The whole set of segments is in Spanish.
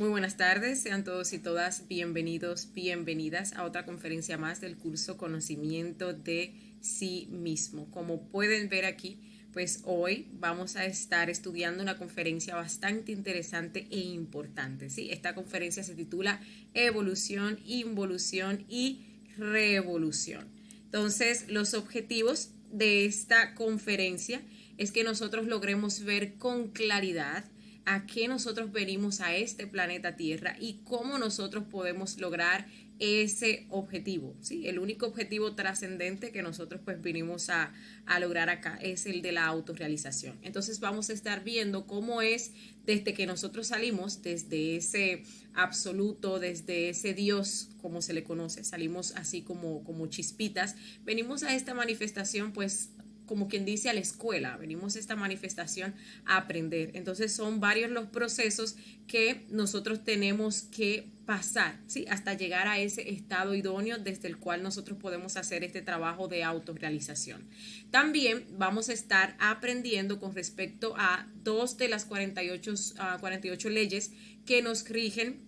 Muy buenas tardes, sean todos y todas bienvenidos, bienvenidas a otra conferencia más del curso Conocimiento de sí mismo. Como pueden ver aquí, pues hoy vamos a estar estudiando una conferencia bastante interesante e importante, ¿sí? Esta conferencia se titula Evolución, Involución y Revolución. Entonces, los objetivos de esta conferencia es que nosotros logremos ver con claridad a qué nosotros venimos a este planeta Tierra y cómo nosotros podemos lograr ese objetivo, ¿sí? El único objetivo trascendente que nosotros pues vinimos a lograr acá es el de la autorrealización. Entonces vamos a estar viendo cómo es desde que nosotros salimos, desde ese absoluto, desde ese Dios, como se le conoce, salimos así como chispitas, venimos a esta manifestación pues como quien dice a la escuela, venimos a esta manifestación a aprender. Entonces son varios los procesos que nosotros tenemos que pasar, ¿sí? Hasta llegar a ese estado idóneo desde el cual nosotros podemos hacer este trabajo de autorrealización. También vamos a estar aprendiendo con respecto a dos de las 48 leyes que nos rigen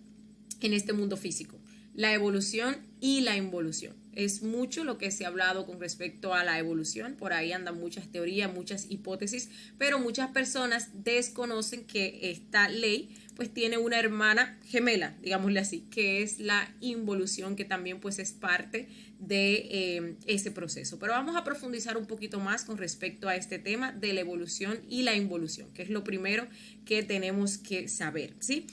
en este mundo físico: la evolución y la involución. Es mucho lo que se ha hablado con respecto a la evolución, por ahí andan muchas teorías, muchas hipótesis, pero muchas personas desconocen que esta ley pues tiene una hermana gemela, digámosle así, que es la involución, que también pues es parte de ese proceso. Pero vamos a profundizar un poquito más con respecto a este tema de la evolución y la involución, que es lo primero que tenemos que saber, ¿sí?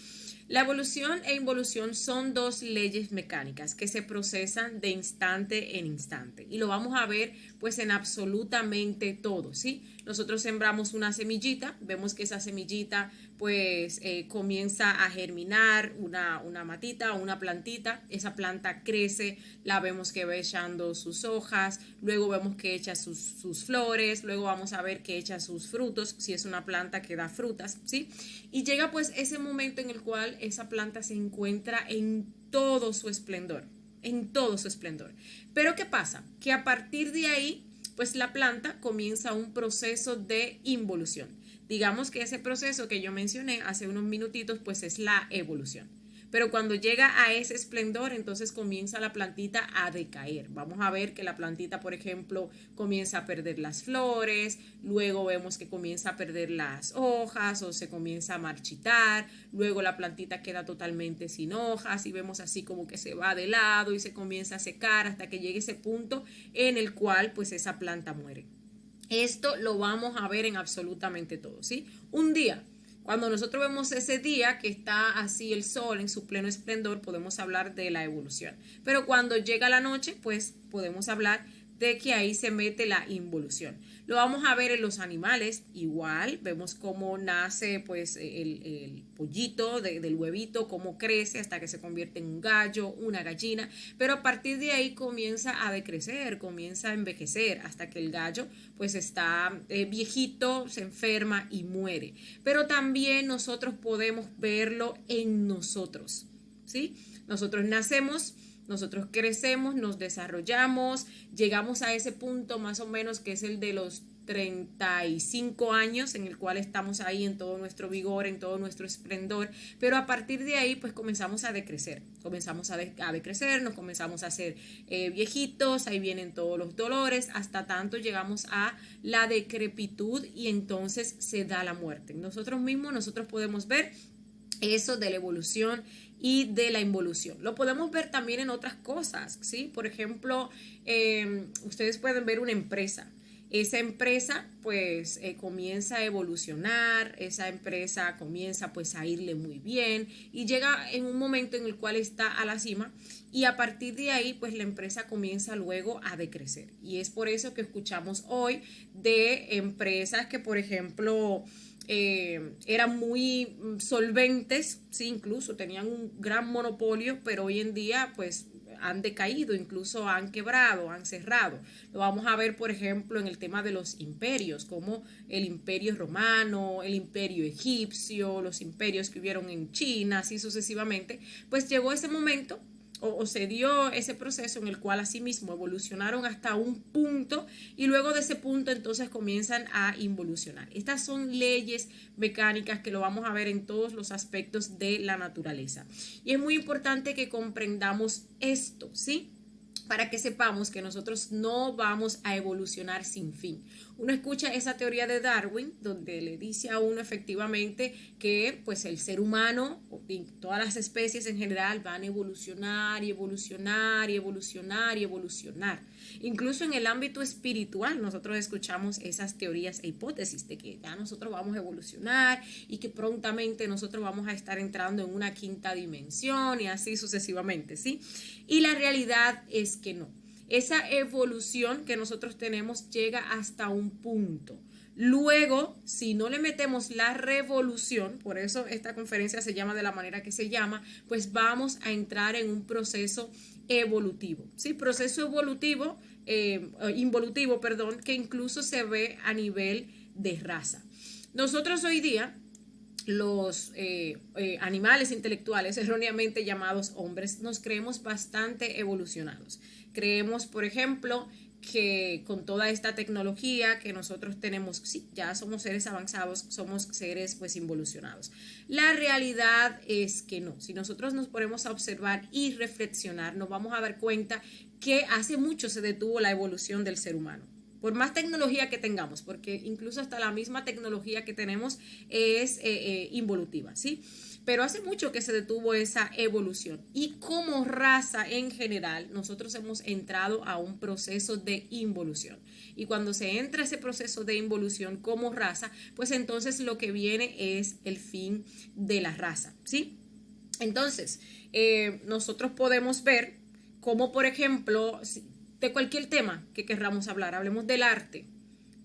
La evolución e involución son dos leyes mecánicas que se procesan de instante en instante y lo vamos a ver pues en absolutamente todo, ¿sí? Nosotros sembramos una semillita, vemos que esa semillita pues comienza a germinar una matita o una plantita, esa planta crece, la vemos que va echando sus hojas, luego vemos que echa sus flores, luego vamos a ver que echa sus frutos, si es una planta que da frutas, ¿sí? Y llega pues ese momento en el cual esa planta se encuentra en todo su esplendor, en todo su esplendor. Pero ¿qué pasa? Que a partir de ahí, pues la planta comienza un proceso de involución. Digamos que ese proceso que yo mencioné hace unos minutitos, pues es la evolución. Pero cuando llega a ese esplendor, entonces comienza la plantita a decaer. Vamos a ver que la plantita, por ejemplo, comienza a perder las flores, luego vemos que comienza a perder las hojas o se comienza a marchitar, luego la plantita queda totalmente sin hojas y vemos así como que se va de lado y se comienza a secar hasta que llegue ese punto en el cual pues esa planta muere. Esto lo vamos a ver en absolutamente todo, ¿sí? Un día, cuando nosotros vemos ese día que está así el sol en su pleno esplendor, podemos hablar de la evolución. Pero cuando llega la noche, pues podemos hablar de que ahí se mete la involución. Lo vamos a ver en los animales, igual, vemos cómo nace pues el pollito del huevito, cómo crece hasta que se convierte en un gallo, una gallina, pero a partir de ahí comienza a decrecer, comienza a envejecer hasta que el gallo pues está viejito, se enferma y muere. Pero también nosotros podemos verlo en nosotros, ¿sí? Nosotros nacemos, nosotros crecemos, nos desarrollamos, llegamos a ese punto más o menos que es el de los 35 años en el cual estamos ahí en todo nuestro vigor, en todo nuestro esplendor, pero a partir de ahí pues comenzamos a decrecer, nos comenzamos a hacer viejitos, ahí vienen todos los dolores, hasta tanto llegamos a la decrepitud y entonces se da la muerte. Nosotros mismos, nosotros podemos ver eso de la evolución y de la involución. Lo podemos ver también en otras cosas, ¿sí? Por ejemplo, ustedes pueden ver una empresa. Esa empresa pues comienza a evolucionar, esa empresa comienza pues a irle muy bien y llega en un momento en el cual está a la cima y a partir de ahí pues la empresa comienza luego a decrecer. Y es por eso que escuchamos hoy de empresas que, por ejemplo, eran muy solventes, sí, incluso tenían un gran monopolio, pero hoy en día pues han decaído, incluso han quebrado, han cerrado. Lo vamos a ver, por ejemplo, en el tema de los imperios, como el imperio romano, el imperio egipcio, los imperios que hubieron en China, así sucesivamente. Pues llegó ese momento o se dio ese proceso en el cual asimismo evolucionaron hasta un punto y luego de ese punto entonces comienzan a involucionar. Estas son leyes mecánicas que lo vamos a ver en todos los aspectos de la naturaleza. Y es muy importante que comprendamos esto, ¿sí? Para que sepamos que nosotros no vamos a evolucionar sin fin. Uno escucha esa teoría de Darwin, donde le dice a uno efectivamente que pues el ser humano y todas las especies en general van a evolucionar y evolucionar y evolucionar y evolucionar. Incluso en el ámbito espiritual nosotros escuchamos esas teorías e hipótesis de que ya nosotros vamos a evolucionar y que prontamente nosotros vamos a estar entrando en una quinta dimensión y así sucesivamente, ¿sí? Y la realidad es que no. Esa evolución que nosotros tenemos llega hasta un punto. Luego, si no le metemos la revolución, por eso esta conferencia se llama de la manera que se llama, pues vamos a entrar en un proceso evolutivo, ¿sí? Proceso evolutivo, involutivo, perdón, que incluso se ve a nivel de raza. Nosotros hoy día, los animales intelectuales erróneamente llamados hombres, nos creemos bastante evolucionados. Creemos, por ejemplo, que con toda esta tecnología que nosotros tenemos, sí, ya somos seres avanzados, somos seres pues involucionados. La realidad es que no. Si nosotros nos ponemos a observar y reflexionar, nos vamos a dar cuenta que hace mucho se detuvo la evolución del ser humano. Por más tecnología que tengamos, porque incluso hasta la misma tecnología que tenemos es involutiva, ¿sí? Pero hace mucho que se detuvo esa evolución y como raza en general nosotros hemos entrado a un proceso de involución y cuando se entra ese proceso de involución como raza, pues entonces lo que viene es el fin de la raza, ¿sí? Entonces, nosotros podemos ver cómo, por ejemplo, de cualquier tema que querramos hablar, hablemos del arte.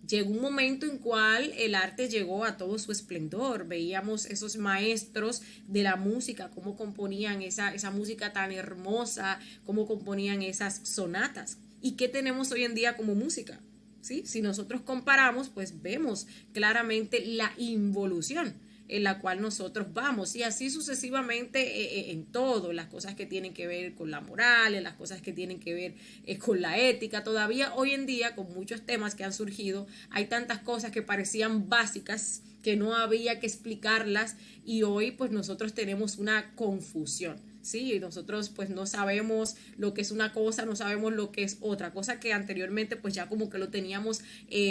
Llegó un momento en cual el arte llegó a todo su esplendor. Veíamos esos maestros de la música, cómo componían esa música tan hermosa, cómo componían esas sonatas. ¿Y qué tenemos hoy en día como música? ¿Sí? Si nosotros comparamos, pues vemos claramente la involución en la cual nosotros vamos y así sucesivamente en todo, las cosas que tienen que ver con la moral, en las cosas que tienen que ver con la ética. Todavía hoy en día con muchos temas que han surgido hay tantas cosas que parecían básicas que no había que explicarlas y hoy pues nosotros tenemos una confusión. Sí, nosotros pues no sabemos lo que es una cosa, no sabemos lo que es otra cosa que anteriormente pues ya como que lo teníamos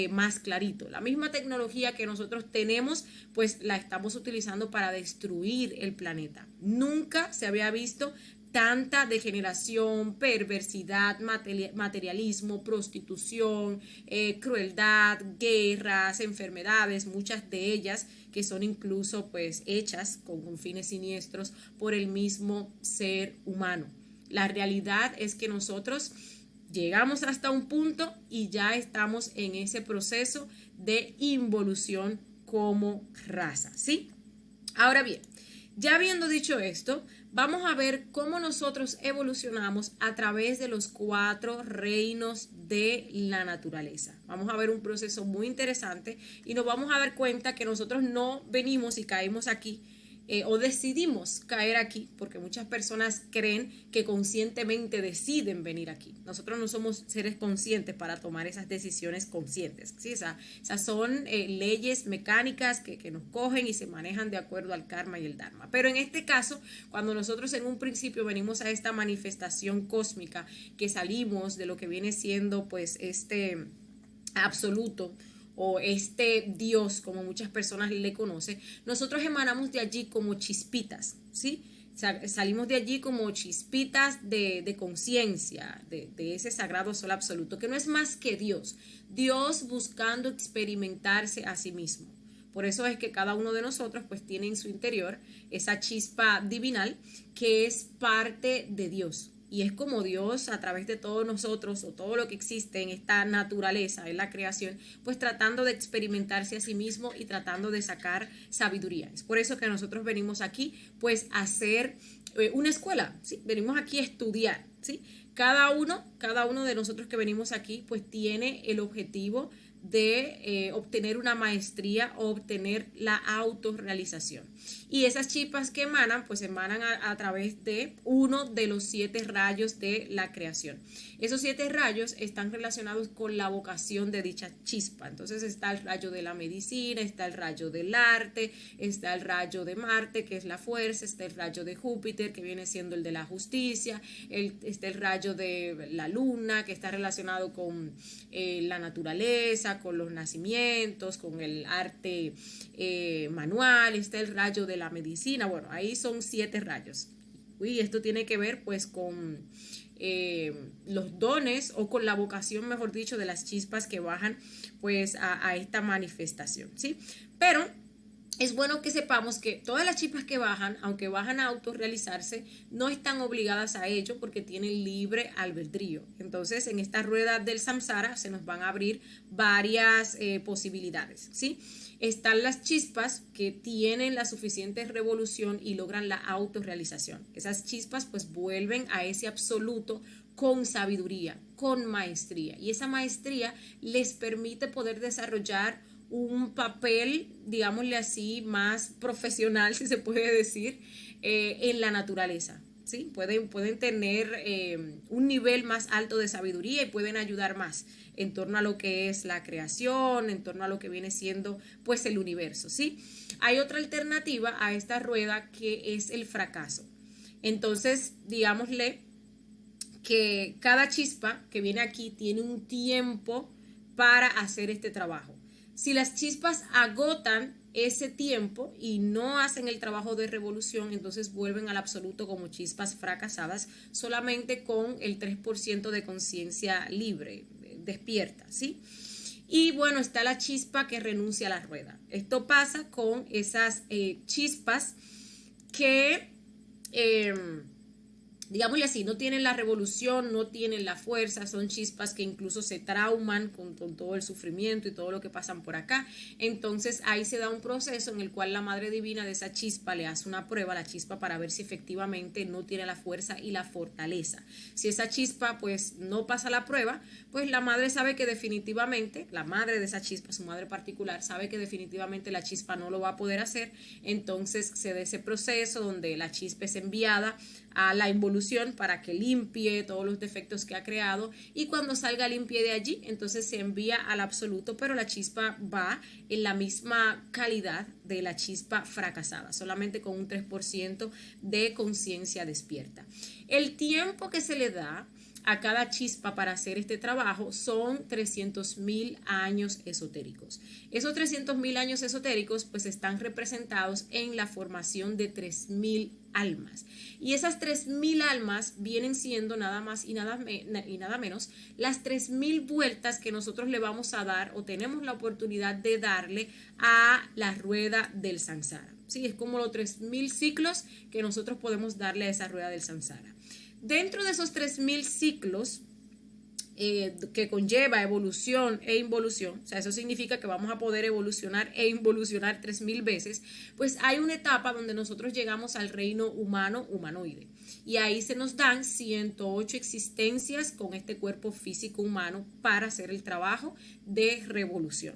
más clarito. La misma tecnología que nosotros tenemos pues la estamos utilizando para destruir el planeta. Nunca se había visto tanta degeneración, perversidad, materialismo, prostitución, crueldad, guerras, enfermedades, muchas de ellas que son incluso pues hechas con fines siniestros por el mismo ser humano. La realidad es que nosotros llegamos hasta un punto y ya estamos en ese proceso de involución como raza, ¿sí? Ahora bien, ya habiendo dicho esto, vamos a ver cómo nosotros evolucionamos a través de los 4 reinos de la naturaleza. Vamos a ver un proceso muy interesante y nos vamos a dar cuenta que nosotros no venimos y caímos aquí o decidimos caer aquí, porque muchas personas creen que conscientemente deciden venir aquí. Nosotros no somos seres conscientes para tomar esas decisiones conscientes, ¿sí? Esas son leyes mecánicas que nos cogen y se manejan de acuerdo al karma y el dharma. Pero en este caso, cuando nosotros en un principio venimos a esta manifestación cósmica, que salimos de lo que viene siendo pues este absoluto, o este Dios, como muchas personas le conocen, nosotros emanamos de allí como chispitas, ¿sí? Salimos de allí como chispitas de conciencia, de ese sagrado sol absoluto, que no es más que Dios. Dios buscando experimentarse a sí mismo. Por eso es que cada uno de nosotros pues tiene en su interior esa chispa divinal que es parte de Dios. Y es como Dios a través de todos nosotros o todo lo que existe en esta naturaleza, en la creación, pues tratando de experimentarse a sí mismo y tratando de sacar sabiduría. Es por eso que nosotros venimos aquí pues a hacer una escuela, ¿sí? Venimos aquí a estudiar, ¿sí? Cada uno de nosotros que venimos aquí pues tiene el objetivo de obtener una maestría o obtener la autorrealización. Y esas chispas que emanan, pues emanan a través de uno de los 7 rayos de la creación. Esos 7 rayos están relacionados con la vocación de dicha chispa. Entonces está el rayo de la medicina, está el rayo del arte, está el rayo de Marte, que es la fuerza, está el rayo de Júpiter, que viene siendo el de la justicia, está el rayo de la luna, que está relacionado con la naturaleza, con los nacimientos, con el arte manual, está el rayo de la medicina. Bueno, ahí son 7 rayos. Y esto tiene que ver pues con los dones o con la vocación, mejor dicho, de las chispas que bajan pues a esta manifestación, ¿sí? Pero es bueno que sepamos que todas las chispas que bajan, aunque bajan a autorrealizarse, no están obligadas a ello porque tienen libre albedrío. Entonces, en esta rueda del samsara se nos van a abrir varias posibilidades, ¿sí? Están las chispas que tienen la suficiente revolución y logran la autorrealización. Esas chispas pues vuelven a ese absoluto con sabiduría, con maestría. Y esa maestría les permite poder desarrollar un papel, digámosle así, más profesional, si se puede decir, en la naturaleza. ¿Sí? Pueden tener un nivel más alto de sabiduría y pueden ayudar más en torno a lo que es la creación, en torno a lo que viene siendo pues el universo, ¿sí? Hay otra alternativa a esta rueda que es el fracaso. Entonces, digámosle que cada chispa que viene aquí tiene un tiempo para hacer este trabajo. Si las chispas agotan ese tiempo y no hacen el trabajo de revolución, entonces vuelven al absoluto como chispas fracasadas, solamente con el 3% de conciencia libre, despierta, ¿sí? Y bueno, está la chispa que renuncia a la rueda. Esto pasa con esas chispas que digámosle así, no tienen la revolución, no tienen la fuerza, son chispas que incluso se trauman con todo el sufrimiento y todo lo que pasan por acá. Entonces ahí se da un proceso en el cual la Madre Divina de esa chispa le hace una prueba a la chispa para ver si efectivamente no tiene la fuerza y la fortaleza. Si esa chispa pues no pasa la prueba, pues la madre sabe que definitivamente, la madre de esa chispa, su madre particular, sabe que definitivamente la chispa no lo va a poder hacer. Entonces se da ese proceso donde la chispa es enviada a la involución para que limpie todos los defectos que ha creado, y cuando salga limpia de allí, entonces se envía al absoluto, pero la chispa va en la misma calidad de la chispa fracasada, solamente con un 3% de conciencia despierta. El tiempo que se le da a cada chispa para hacer este trabajo son 300.000 años esotéricos. Esos 300.000 años esotéricos pues están representados en la formación de 3.000 almas. Y esas 3.000 almas vienen siendo nada más y nada menos las 3.000 vueltas que nosotros le vamos a dar o tenemos la oportunidad de darle a la rueda del samsara. Sí, es como los 3.000 ciclos que nosotros podemos darle a esa rueda del samsara. Dentro de esos 3.000 ciclos que conlleva evolución e involución, o sea, eso significa que vamos a poder evolucionar e involucionar 3.000 veces, pues hay una etapa donde nosotros llegamos al reino humano, humanoide. Y ahí se nos dan 108 existencias con este cuerpo físico humano para hacer el trabajo de revolución.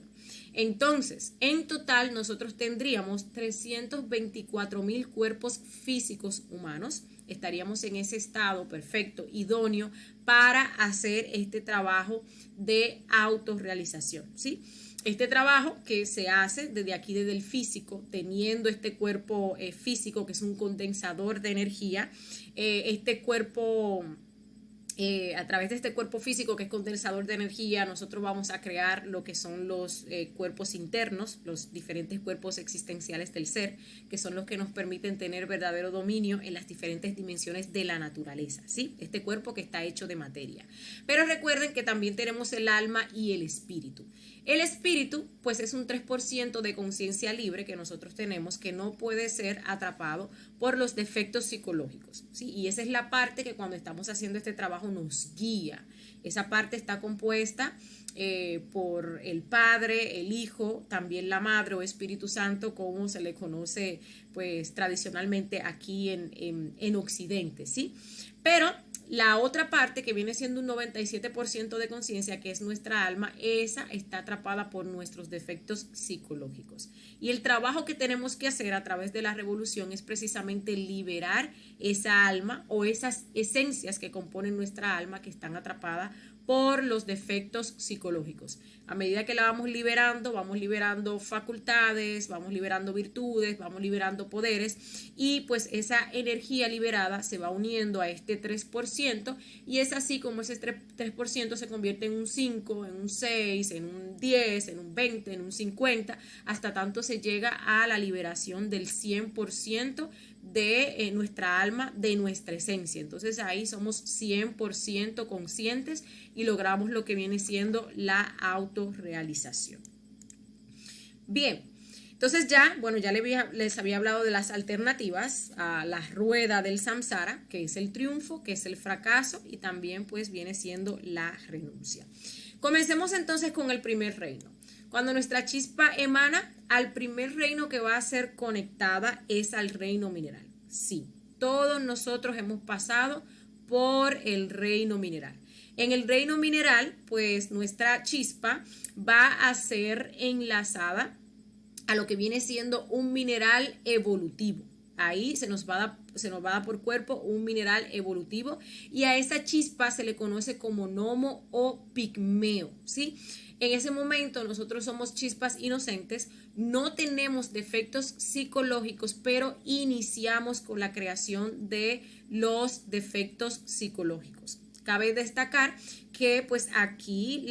Entonces, en total nosotros tendríamos 324.000 cuerpos físicos humanos. Estaríamos en ese estado perfecto, idóneo para hacer este trabajo de autorrealización, ¿sí? Este trabajo que se hace desde aquí, desde el físico, teniendo este cuerpo físico que es un condensador de energía, este cuerpo... a través de este cuerpo físico que es condensador de energía, nosotros vamos a crear lo que son los cuerpos internos, los diferentes cuerpos existenciales del ser, que son los que nos permiten tener verdadero dominio en las diferentes dimensiones de la naturaleza, ¿sí? Este cuerpo que está hecho de materia. Pero recuerden que también tenemos el alma y el espíritu. El espíritu, pues es un 3% de conciencia libre que nosotros tenemos, que no puede ser atrapado por los defectos psicológicos, ¿sí? Y esa es la parte que cuando estamos haciendo este trabajo nos guía. Esa parte está compuesta por el Padre, el Hijo, también la Madre o Espíritu Santo, como se le conoce pues tradicionalmente aquí en Occidente, ¿sí? Pero La otra parte, que viene siendo un 97% de conciencia, que es nuestra alma, esa está atrapada por nuestros defectos psicológicos. Y el trabajo que tenemos que hacer a través de la revolución es precisamente liberar esa alma o esas esencias que componen nuestra alma que están atrapadas por los defectos psicológicos. A medida que la vamos liberando facultades, vamos liberando virtudes, vamos liberando poderes, y pues esa energía liberada se va uniendo a este 3%, y es así como ese 3% se convierte en un 5, en un 6, en un 10, en un 20, en un 50, hasta tanto se llega a la liberación del 100% de nuestra alma, de nuestra esencia. Entonces ahí somos 100% conscientes y logramos lo que viene siendo la autorrealización. Bien, entonces ya les había hablado de las alternativas a la rueda del samsara, que es el triunfo, que es el fracaso, y también pues viene siendo la renuncia. Comencemos entonces con el primer reino. Cuando nuestra chispa emana, al primer reino que va a ser conectada es al reino mineral. Sí, todos nosotros hemos pasado por el reino mineral. En el reino mineral, pues nuestra chispa va a ser enlazada a lo que viene siendo un mineral evolutivo. Ahí se nos va a dar por cuerpo un mineral evolutivo, y a esa chispa se le conoce como gnomo o pigmeo, ¿sí? En ese momento nosotros somos chispas inocentes, no tenemos defectos psicológicos, pero iniciamos con la creación de los defectos psicológicos. Cabe destacar que pues aquí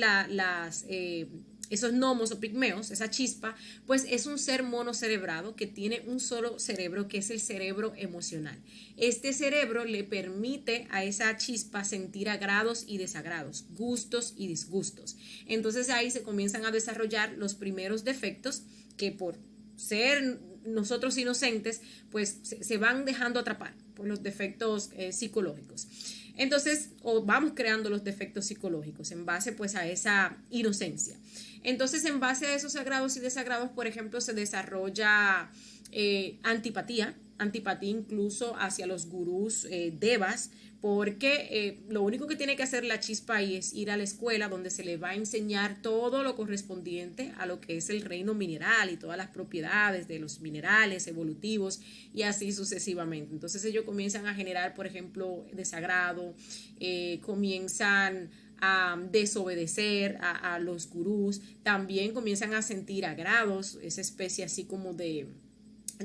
esos gnomos o pigmeos, esa chispa, pues es un ser monocerebrado que tiene un solo cerebro, que es el cerebro emocional. Este cerebro le permite a esa chispa sentir agrados y desagrados, gustos y disgustos. Entonces ahí se comienzan a desarrollar los primeros defectos que, por ser nosotros inocentes, pues se van dejando atrapar por los defectos psicológicos. Entonces, vamos creando los defectos psicológicos en base pues a esa inocencia. Entonces, en base a esos agrados y desagrados, por ejemplo, se desarrolla antipatía incluso hacia los gurús devas, porque lo único que tiene que hacer la chispa ahí es ir a la escuela donde se le va a enseñar todo lo correspondiente a lo que es el reino mineral y todas las propiedades de los minerales evolutivos, y así sucesivamente. Entonces ellos comienzan a generar, por ejemplo, desagrado, comienzan a desobedecer a los gurús, también comienzan a sentir agrados, esa especie así como de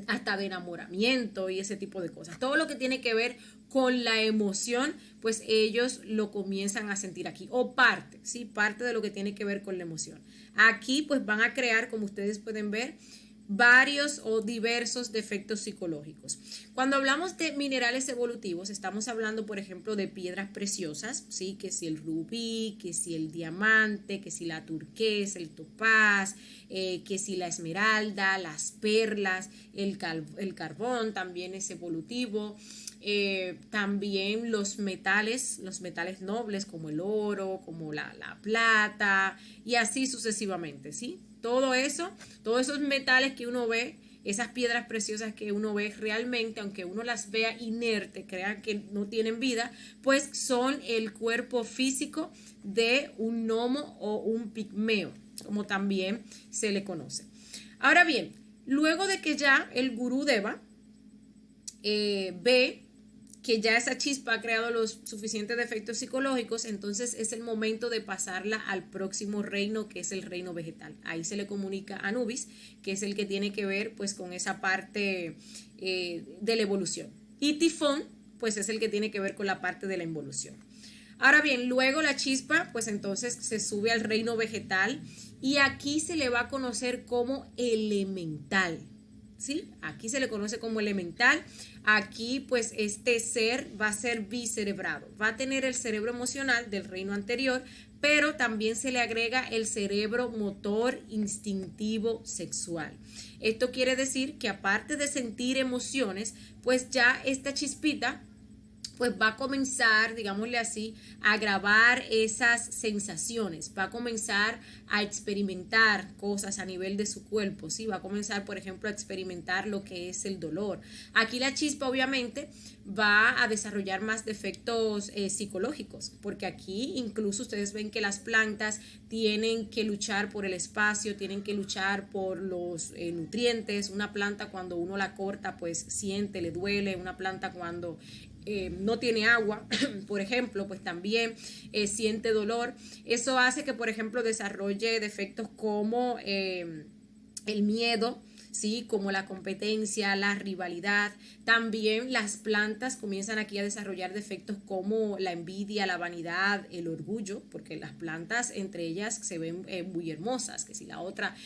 hasta de enamoramiento y ese tipo de cosas. Todo lo que tiene que ver con la emoción, pues ellos lo comienzan a sentir aquí, o parte de lo que tiene que ver con la emoción. Aquí pues van a crear, como ustedes pueden ver, varios o diversos defectos psicológicos. Cuando hablamos de minerales evolutivos, estamos hablando, por ejemplo, de piedras preciosas, ¿sí? Que si el rubí, que si el diamante, que si la turquesa, el topaz, que si la esmeralda, las perlas, el carbón también es evolutivo. También los metales nobles como el oro, como la plata, y así sucesivamente, ¿sí? Todo eso, todos esos metales que uno ve, esas piedras preciosas que uno ve realmente, aunque uno las vea inerte, crean que no tienen vida, pues son el cuerpo físico de un gnomo o un pigmeo, como también se le conoce. Ahora bien, luego de que ya el gurú deva ve que ya esa chispa ha creado los suficientes defectos psicológicos, entonces es el momento de pasarla al próximo reino, que es el reino vegetal. Ahí se le comunica a Anubis, que es el que tiene que ver pues con esa parte de la evolución. Y Tifón pues es el que tiene que ver con la parte de la involución. Ahora bien, luego la chispa pues entonces se sube al reino vegetal, y aquí se le va a conocer como elemental. ¿Sí? Aquí se le conoce como elemental. Aquí pues este ser va a ser bicerebrado, va a tener el cerebro emocional del reino anterior, pero también se le agrega el cerebro motor instintivo sexual. Esto quiere decir que aparte de sentir emociones, pues ya esta chispita pues va a comenzar, digámosle así, a grabar esas sensaciones, va a comenzar a experimentar cosas a nivel de su cuerpo, ¿sí? Va a comenzar, por ejemplo, a experimentar lo que es el dolor. Aquí la chispa, obviamente, va a desarrollar más defectos psicológicos, porque aquí incluso ustedes ven que las plantas tienen que luchar por el espacio, tienen que luchar por los nutrientes. Una planta cuando uno la corta, pues siente, le duele. Una planta cuando no tiene agua, por ejemplo, pues también siente dolor. Eso hace que, por ejemplo, desarrolle defectos como el miedo, ¿sí? Como la competencia, la rivalidad. También las plantas comienzan aquí a desarrollar defectos como la envidia, la vanidad, el orgullo, porque las plantas entre ellas se ven muy hermosas, que si la otra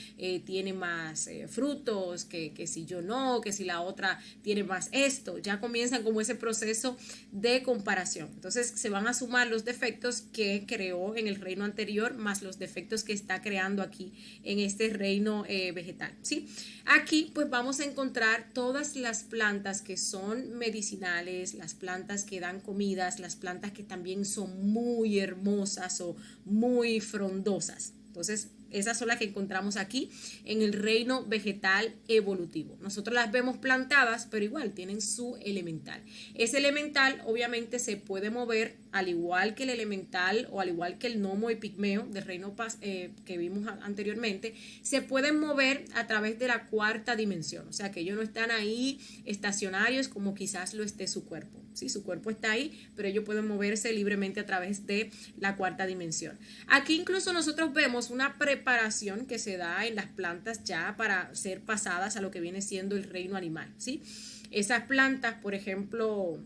tiene más frutos, que si yo no, que si la otra tiene más esto, ya comienzan como ese proceso de comparación. Entonces se van a sumar los defectos que creó en el reino anterior más los defectos que está creando aquí en este reino vegetal, ¿sí? Aquí pues vamos a encontrar todas las plantas que son medicinales, las plantas que dan comidas, las plantas que también son muy hermosas o muy frondosas. Entonces, esas son las que encontramos aquí en el reino vegetal evolutivo. Nosotros las vemos plantadas, pero igual tienen su elemental. Ese elemental obviamente se puede mover al igual que el elemental o al igual que el gnomo y pigmeo del reino que vimos anteriormente, se pueden mover a través de la cuarta dimensión. O sea que ellos no están ahí estacionarios como quizás lo esté su cuerpo. Sí, su cuerpo está ahí, pero ellos pueden moverse libremente a través de la cuarta dimensión. Aquí incluso nosotros vemos una preparación que se da en las plantas ya para ser pasadas a lo que viene siendo el reino animal, ¿sí? Esas plantas, por ejemplo,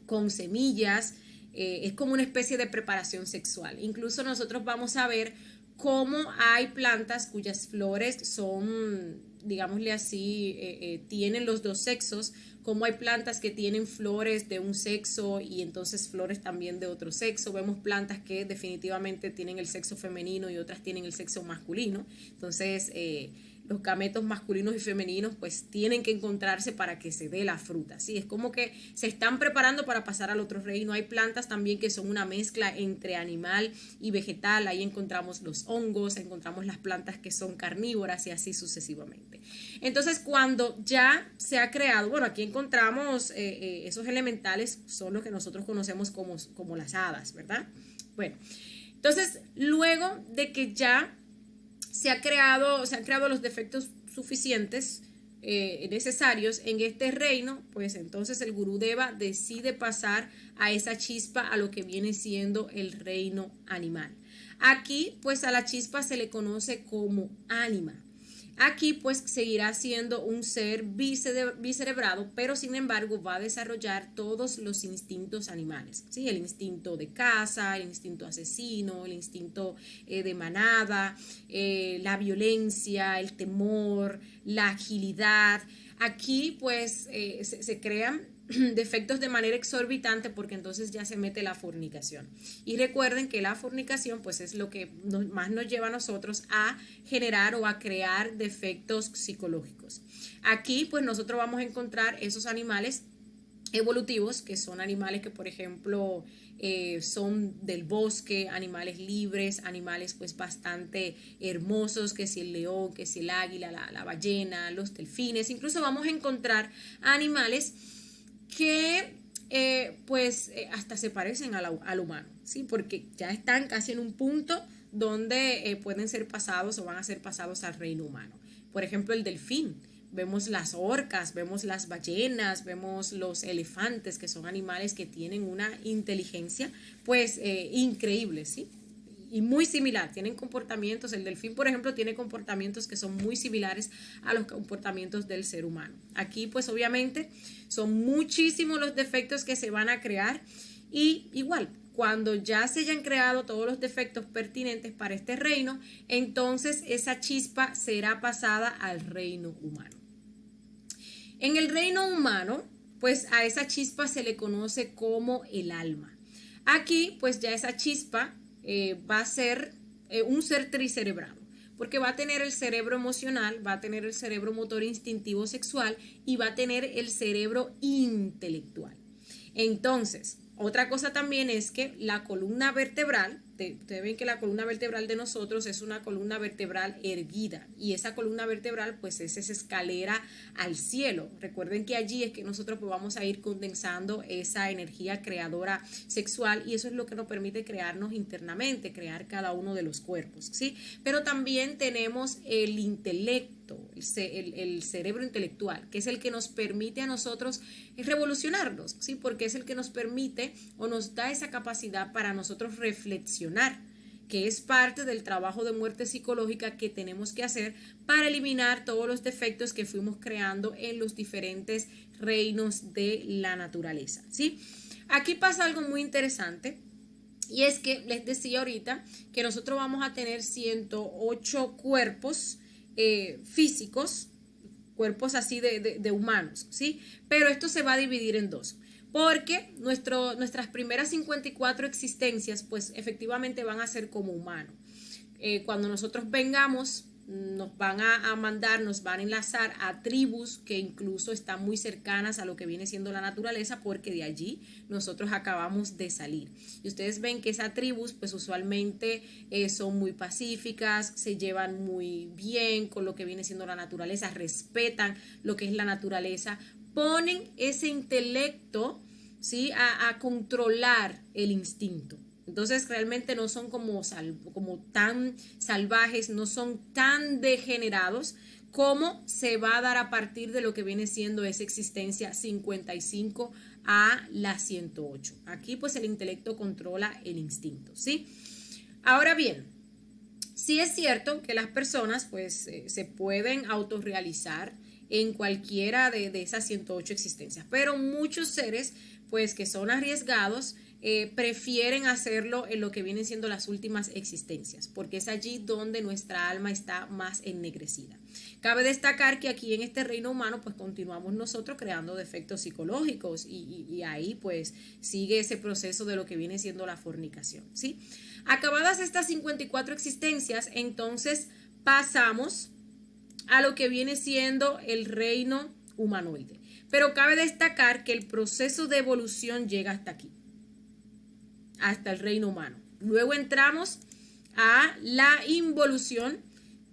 con semillas, es como una especie de preparación sexual. Incluso nosotros vamos a ver cómo hay plantas cuyas flores son, digámosle así, tienen los dos sexos, como hay plantas que tienen flores de un sexo y entonces flores también de otro sexo. Vemos plantas que definitivamente tienen el sexo femenino y otras tienen el sexo masculino. Entonces, los gametos masculinos y femeninos pues tienen que encontrarse para que se dé la fruta, ¿sí? Es como que se están preparando para pasar al otro reino. Hay plantas también que son una mezcla entre animal y vegetal. Ahí encontramos los hongos, encontramos las plantas que son carnívoras y así sucesivamente. Entonces, cuando ya se ha creado, bueno, aquí encontramos esos elementales, son los que nosotros conocemos como las hadas, ¿verdad? Bueno, entonces, luego de que ya se han creado los defectos suficientes necesarios en este reino, pues entonces el Gurudeva decide pasar a esa chispa a lo que viene siendo el reino animal. Aquí pues a la chispa se le conoce como ánima. Aquí pues seguirá siendo un ser bicerebrado, pero sin embargo va a desarrollar todos los instintos animales, ¿sí? El instinto de caza, el instinto asesino, el instinto de manada, la violencia, el temor, la agilidad. Aquí pues se crean defectos de manera exorbitante porque entonces ya se mete la fornicación. Y recuerden que la fornicación pues es lo que más nos lleva a nosotros a generar o a crear defectos psicológicos. Aquí pues nosotros vamos a encontrar esos animales evolutivos, que son animales que por ejemplo son del bosque, animales libres, animales pues bastante hermosos, que si el león, que si el águila, la ballena, los delfines. Incluso vamos a encontrar animales que hasta se parecen al humano, ¿sí? Porque ya están casi en un punto donde pueden ser pasados o van a ser pasados al reino humano. Por ejemplo, el delfín. Vemos las orcas, vemos las ballenas, vemos los elefantes, que son animales que tienen una inteligencia pues increíble, ¿sí? Y muy similar, tienen comportamientos, el delfín por ejemplo tiene comportamientos que son muy similares a los comportamientos del ser humano. Aquí pues obviamente son muchísimos los defectos que se van a crear y igual, cuando ya se hayan creado todos los defectos pertinentes para este reino, entonces esa chispa será pasada al reino humano. En el reino humano, pues a esa chispa se le conoce como el alma. Aquí pues ya esa chispa va a ser un ser tricerebrado, porque va a tener el cerebro emocional, va a tener el cerebro motor instintivo sexual y va a tener el cerebro intelectual. Entonces, otra cosa también es que la columna vertebral, ustedes ven que la columna vertebral de nosotros es una columna vertebral erguida y esa columna vertebral pues es esa escalera al cielo. Recuerden que allí es que nosotros pues vamos a ir condensando esa energía creadora sexual y eso es lo que nos permite crearnos internamente, crear cada uno de los cuerpos, ¿sí? Pero también tenemos el intelecto, el cerebro intelectual, que es el que nos permite a nosotros revolucionarnos, ¿sí? Porque es el que nos permite o nos da esa capacidad para nosotros reflexionar, que es parte del trabajo de muerte psicológica que tenemos que hacer para eliminar todos los defectos que fuimos creando en los diferentes reinos de la naturaleza, ¿sí? Aquí pasa algo muy interesante y es que les decía ahorita que nosotros vamos a tener 108 cuerpos físicos, cuerpos así de humanos, ¿sí? Pero esto se va a dividir en dos. Porque nuestras primeras 54 existencias, pues efectivamente van a ser como humanos. Cuando nosotros vengamos, nos van a mandar, nos van a enlazar a tribus que incluso están muy cercanas a lo que viene siendo la naturaleza, porque de allí nosotros acabamos de salir. Y ustedes ven que esas tribus, pues usualmente son muy pacíficas, se llevan muy bien con lo que viene siendo la naturaleza, respetan lo que es la naturaleza, ponen ese intelecto, ¿sí?, a controlar el instinto. Entonces realmente no son como tan salvajes, no son tan degenerados como se va a dar a partir de lo que viene siendo esa existencia 55 a la 108. Aquí pues el intelecto controla el instinto, ¿sí? Ahora bien, sí es cierto que las personas pues se pueden autorrealizar en cualquiera de esas 108 existencias, pero muchos seres pues que son arriesgados prefieren hacerlo en lo que vienen siendo las últimas existencias, porque es allí donde nuestra alma está más ennegrecida. Cabe destacar que aquí en este reino humano pues continuamos nosotros creando defectos psicológicos y ahí pues sigue ese proceso de lo que viene siendo la fornicación, ¿sí? Acabadas estas 54 existencias, entonces pasamos a lo que viene siendo el reino humanoide. Pero cabe destacar que el proceso de evolución llega hasta aquí, hasta el reino humano. Luego entramos a la involución,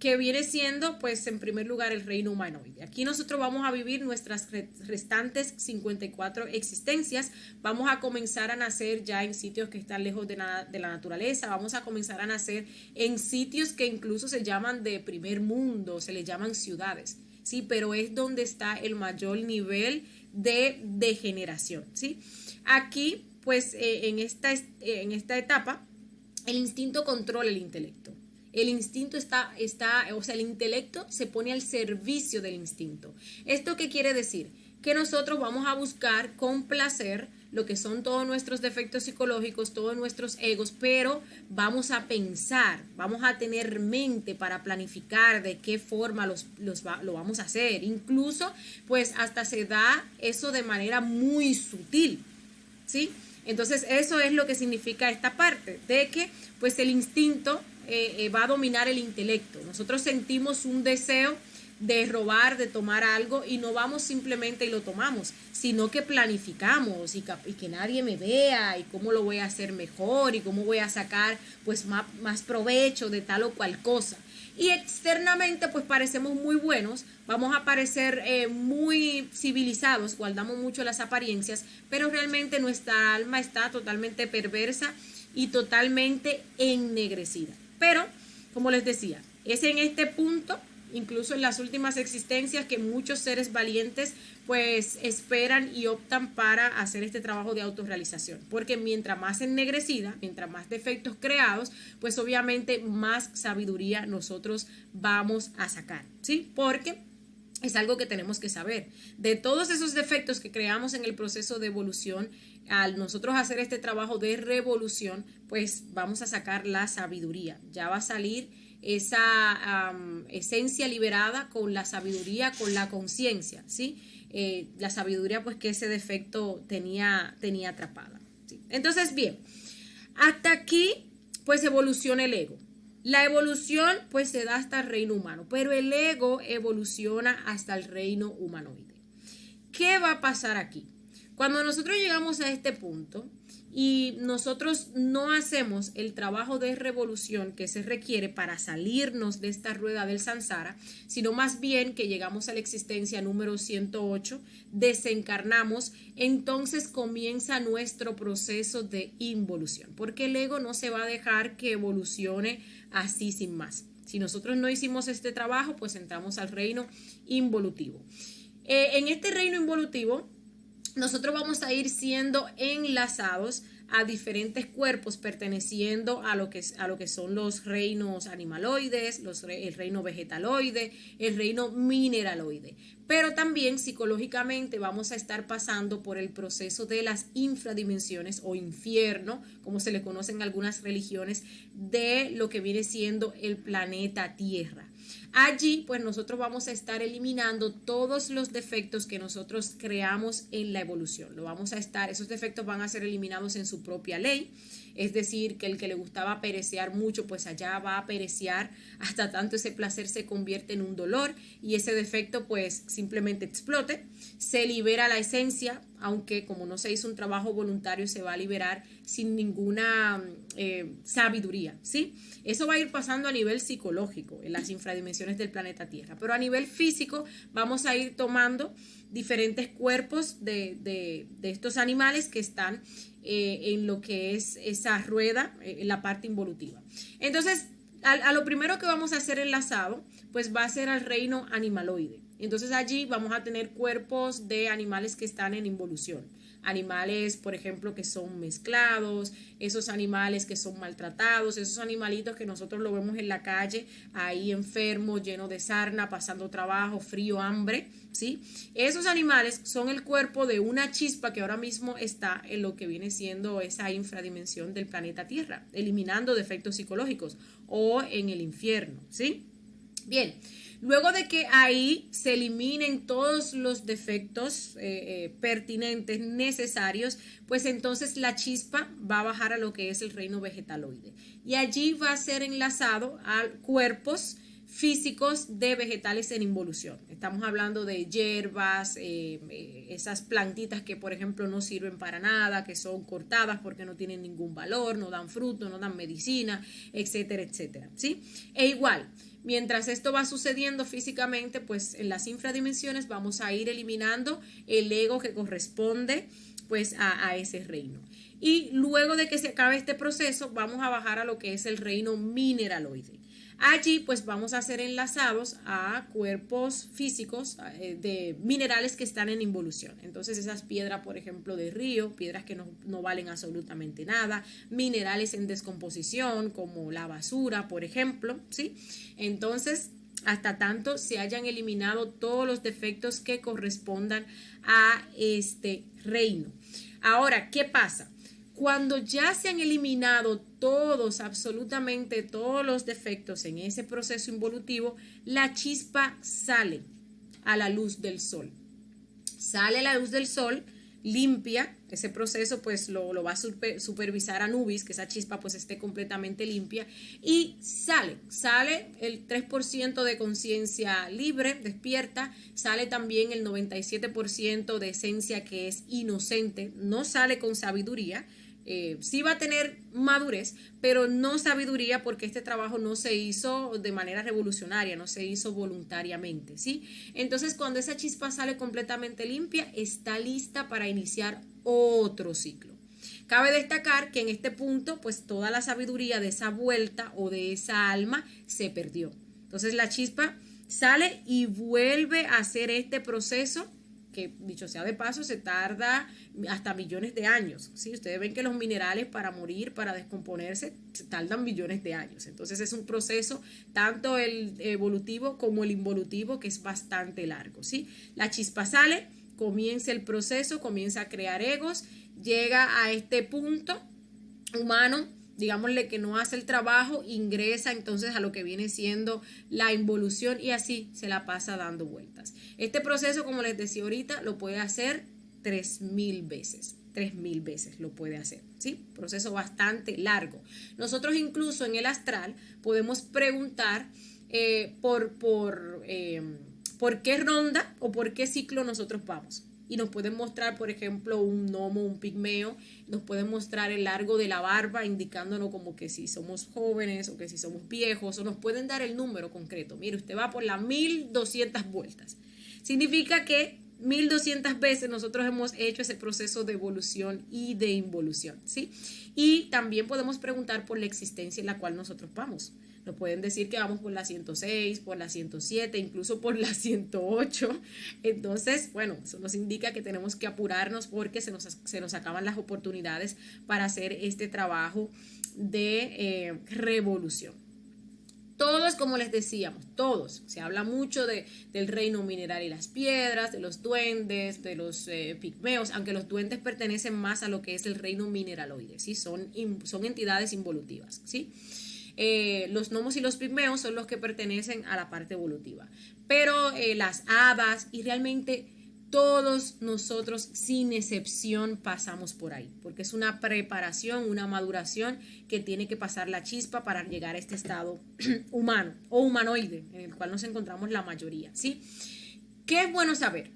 que viene siendo, pues, en primer lugar, el reino humanoide. Aquí nosotros vamos a vivir nuestras restantes 54 existencias. Vamos a comenzar a nacer ya en sitios que están lejos de la naturaleza. Vamos a comenzar a nacer en sitios que incluso se llaman de primer mundo, se les llaman ciudades, ¿sí? Pero es donde está el mayor nivel de degeneración, ¿sí? Aquí, pues, en esta etapa, el instinto controla el intelecto. El instinto el intelecto se pone al servicio del instinto. ¿Esto qué quiere decir? Que nosotros vamos a buscar complacer lo que son todos nuestros defectos psicológicos, todos nuestros egos, pero vamos a pensar, vamos a tener mente para planificar de qué forma lo vamos a hacer. Incluso, pues, hasta se da eso de manera muy sutil, ¿sí? Entonces, eso es lo que significa esta parte, de que, pues, el instinto va a dominar el intelecto. Nosotros sentimos un deseo de robar, de tomar algo y no vamos simplemente y lo tomamos, sino que planificamos y que nadie me vea y cómo lo voy a hacer mejor y cómo voy a sacar pues más provecho de tal o cual cosa. Y externamente pues parecemos muy buenos, vamos a parecer muy civilizados, guardamos mucho las apariencias, pero realmente nuestra alma está totalmente perversa y totalmente ennegrecida. Pero, como les decía, es en este punto, incluso en las últimas existencias, que muchos seres valientes pues esperan y optan para hacer este trabajo de autorrealización, porque mientras más ennegrecida, mientras más defectos creados, pues obviamente más sabiduría nosotros vamos a sacar, ¿sí? Porque es algo que tenemos que saber. De todos esos defectos que creamos en el proceso de evolución, al nosotros hacer este trabajo de revolución, pues vamos a sacar la sabiduría. Ya va a salir esa esencia liberada con la sabiduría, con la conciencia, ¿sí? La sabiduría pues que ese defecto tenía atrapada, ¿sí? Entonces, bien, hasta aquí pues evoluciona el ego. La evolución pues se da hasta el reino humano, pero el ego evoluciona hasta el reino humanoide. ¿Qué va a pasar aquí? Cuando nosotros llegamos a este punto y nosotros no hacemos el trabajo de revolución que se requiere para salirnos de esta rueda del samsara, sino más bien que llegamos a la existencia número 108, desencarnamos, entonces comienza nuestro proceso de involución, porque el ego no se va a dejar que evolucione así sin más. Si nosotros no hicimos este trabajo, pues entramos al reino involutivo. En este reino involutivo, nosotros vamos a ir siendo enlazados a diferentes cuerpos perteneciendo a lo que son los reinos animaloides, el reino vegetaloide, el reino mineraloide. Pero también psicológicamente vamos a estar pasando por el proceso de las infradimensiones o infierno, como se le conoce en algunas religiones, de lo que viene siendo el planeta Tierra. Allí, pues nosotros vamos a estar eliminando todos los defectos que nosotros creamos en la evolución. Esos defectos van a ser eliminados en su propia ley. Es decir, que el que le gustaba perecear mucho, pues allá va a perecear hasta tanto ese placer se convierte en un dolor y ese defecto pues simplemente explote. Se libera la esencia, aunque como no se hizo un trabajo voluntario se va a liberar sin ninguna sabiduría, ¿sí? Eso va a ir pasando a nivel psicológico en las infradimensiones del planeta Tierra, pero a nivel físico vamos a ir tomando diferentes cuerpos de estos animales que están en lo que es esa rueda, en la parte involutiva. Entonces, a lo primero que vamos a hacer enlazado, pues va a ser al reino animaloide. Entonces allí vamos a tener cuerpos de animales que están en involución. Animales, por ejemplo, que son mezclados, esos animales que son maltratados, esos animalitos que nosotros lo vemos en la calle, ahí enfermos, llenos de sarna, pasando trabajo, frío, hambre, ¿sí? Esos animales son el cuerpo de una chispa que ahora mismo está en lo que viene siendo esa infradimensión del planeta Tierra, eliminando defectos psicológicos o en el infierno, ¿sí? Bien. Luego de que ahí se eliminen todos los defectos pertinentes, necesarios, pues entonces la chispa va a bajar a lo que es el reino vegetaloide. Y allí va a ser enlazado a cuerpos físicos de vegetales en involución. Estamos hablando de hierbas, esas plantitas que por ejemplo no sirven para nada, que son cortadas porque no tienen ningún valor, no dan fruto, no dan medicina, etcétera, etcétera, ¿sí? E igual, mientras esto va sucediendo físicamente, pues en las infradimensiones vamos a ir eliminando el ego que corresponde pues a ese reino. Y luego de que se acabe este proceso, vamos a bajar a lo que es el reino mineraloide. Allí pues vamos a ser enlazados a cuerpos físicos de minerales que están en involución. Entonces esas piedras, por ejemplo, de río, piedras que no valen absolutamente nada, minerales en descomposición como la basura, por ejemplo, ¿sí? Entonces, hasta tanto se hayan eliminado todos los defectos que correspondan a este reino. Ahora, ¿qué pasa? Cuando ya se han eliminado todos, absolutamente todos los defectos en ese proceso involutivo, la chispa sale a la luz del sol. Sale a la luz del sol, limpia, ese proceso pues lo va a supervisar Anubis, que esa chispa pues esté completamente limpia, y sale el 3% de conciencia libre, despierta, sale también el 97% de esencia que es inocente, no sale con sabiduría. Sí va a tener madurez, pero no sabiduría, porque este trabajo no se hizo de manera revolucionaria, no se hizo voluntariamente, ¿sí? Entonces, cuando esa chispa sale completamente limpia, está lista para iniciar otro ciclo. Cabe destacar que en este punto, pues toda la sabiduría de esa vuelta o de esa alma se perdió. Entonces, la chispa sale y vuelve a hacer este proceso que, dicho sea de paso, se tarda hasta millones de años, ¿sí? Ustedes ven que los minerales para morir, para descomponerse, se tardan millones de años. Entonces es un proceso, tanto el evolutivo como el involutivo, que es bastante largo, ¿sí? La chispa sale, comienza el proceso, comienza a crear egos, llega a este punto humano, digámosle que no hace el trabajo, ingresa entonces a lo que viene siendo la involución y así se la pasa dando vueltas. Este proceso, como les decía ahorita, lo puede hacer 3000 veces. 3000 veces lo puede hacer, ¿sí? Proceso bastante largo. Nosotros incluso en el astral podemos preguntar por qué ronda o por qué ciclo nosotros vamos. y nos pueden mostrar, por ejemplo, un gnomo, un pigmeo, nos pueden mostrar el largo de la barba, indicándonos como que si somos jóvenes o que si somos viejos, o nos pueden dar el número concreto. Mire, usted va por las 1200 vueltas. Significa que 1200 veces nosotros hemos hecho ese proceso de evolución y de involución, ¿sí? Y también podemos preguntar por la existencia en la cual nosotros vamos. Nos pueden decir que vamos por la 106, por la 107, incluso por la 108. Entonces, bueno, eso nos indica que tenemos que apurarnos porque se nos acaban las oportunidades para hacer este trabajo de revolución. Todos, como les decíamos, todos. Se habla mucho del reino mineral y las piedras, de los duendes, de los pigmeos, aunque los duendes pertenecen más a lo que es el reino mineraloide, ¿sí? Son entidades involutivas, ¿sí? Los gnomos y los pigmeos son los que pertenecen a la parte evolutiva. Pero las hadas y realmente todos nosotros, sin excepción, pasamos por ahí, porque es una preparación, una maduración que tiene que pasar la chispa para llegar a este estado humano o humanoide, en el cual nos encontramos la mayoría, ¿sí? ¿Qué es bueno saber?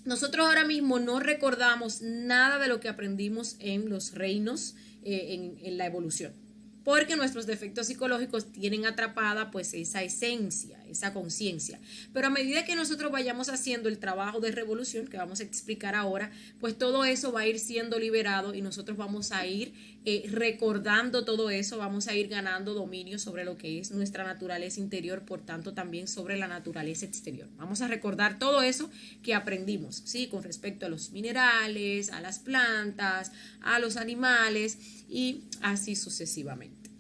Nosotros ahora mismo no recordamos nada de lo que aprendimos en los reinos, en la evolución, porque nuestros defectos psicológicos tienen atrapada pues esa esencia, esa conciencia. Pero a medida que nosotros vayamos haciendo el trabajo de revolución, que vamos a explicar ahora, pues todo eso va a ir siendo liberado y nosotros vamos a ir recordando todo eso, vamos a ir ganando dominio sobre lo que es nuestra naturaleza interior, por tanto también sobre la naturaleza exterior. Vamos a recordar todo eso que aprendimos, ¿sí? Con respecto a los minerales, a las plantas, a los animales y así sucesivamente.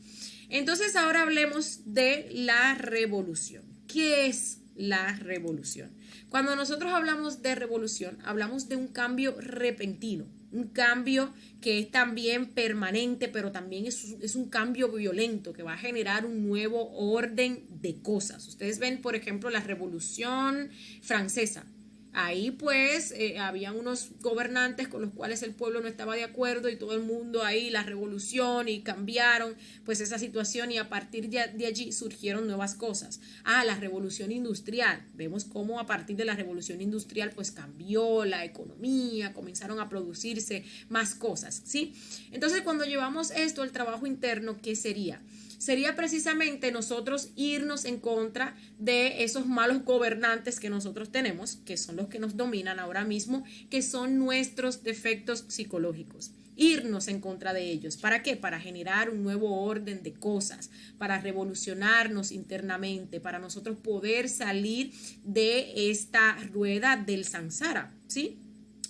Entonces ahora hablemos de la revolución. ¿Qué es la revolución? Cuando nosotros hablamos de revolución, hablamos de un cambio repentino, un cambio que es también permanente, pero también es un cambio violento que va a generar un nuevo orden de cosas. Ustedes ven, por ejemplo, la Revolución Francesa. Ahí pues había unos gobernantes con los cuales el pueblo no estaba de acuerdo y todo el mundo ahí, la revolución, y cambiaron pues esa situación y a partir de allí surgieron nuevas cosas. La revolución industrial. Vemos cómo a partir de la revolución industrial pues cambió la economía, comenzaron a producirse más cosas, ¿sí? Entonces cuando llevamos esto al trabajo interno, ¿qué sería? Sería precisamente nosotros irnos en contra de esos malos gobernantes que nosotros tenemos, que son los que nos dominan ahora mismo, que son nuestros defectos psicológicos. Irnos en contra de ellos. ¿Para qué? Para generar un nuevo orden de cosas, para revolucionarnos internamente, para nosotros poder salir de esta rueda del samsara, ¿sí?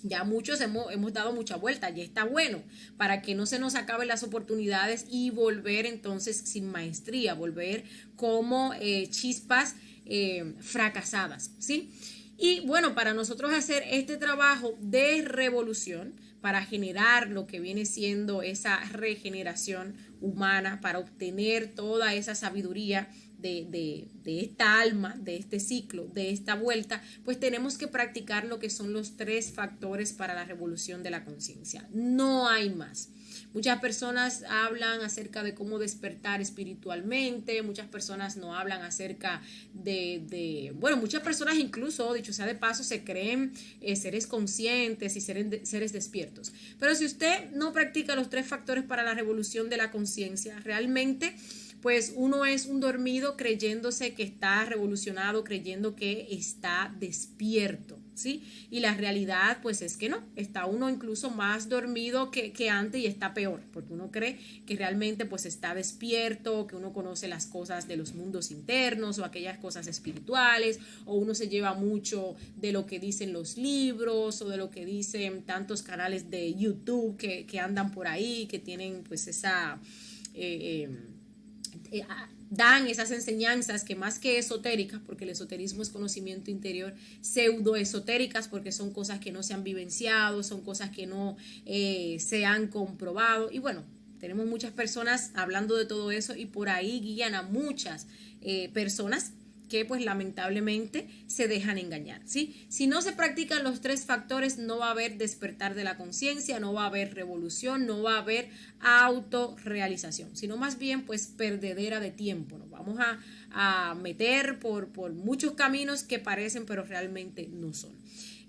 Ya muchos hemos dado mucha vuelta, ya está bueno, para que no se nos acaben las oportunidades y volver entonces sin maestría, volver como chispas fracasadas, ¿sí? Y bueno, para nosotros hacer este trabajo de revolución, para generar lo que viene siendo esa regeneración humana, para obtener toda esa sabiduría de esta alma, de este ciclo, de esta vuelta, pues tenemos que practicar lo que son los 3 factores para la revolución de la conciencia. No hay más. Muchas personas hablan acerca de cómo despertar espiritualmente, muchas personas no hablan acerca bueno, muchas personas incluso, dicho sea de paso, se creen seres conscientes y seres despiertos. Pero si usted no practica los 3 factores para la revolución de la conciencia, realmente pues uno es un dormido creyéndose que está revolucionado, creyendo que está despierto, ¿sí? Y la realidad pues es que no, está uno incluso más dormido que antes y está peor, porque uno cree que realmente pues está despierto, que uno conoce las cosas de los mundos internos o aquellas cosas espirituales, o uno se lleva mucho de lo que dicen los libros o de lo que dicen tantos canales de YouTube que andan por ahí, que tienen pues esa... dan esas enseñanzas que más que esotéricas, porque el esoterismo es conocimiento interior, pseudoesotéricas, porque son cosas que no se han vivenciado, son cosas que no se han comprobado. Y bueno, tenemos muchas personas hablando de todo eso y por ahí guían a muchas personas que pues lamentablemente se dejan engañar, ¿sí? Si no se practican los 3 factores, no va a haber despertar de la conciencia, no va a haber revolución, no va a haber autorrealización, sino más bien pues perdedera de tiempo. Nos vamos a meter por muchos caminos que parecen pero realmente no son.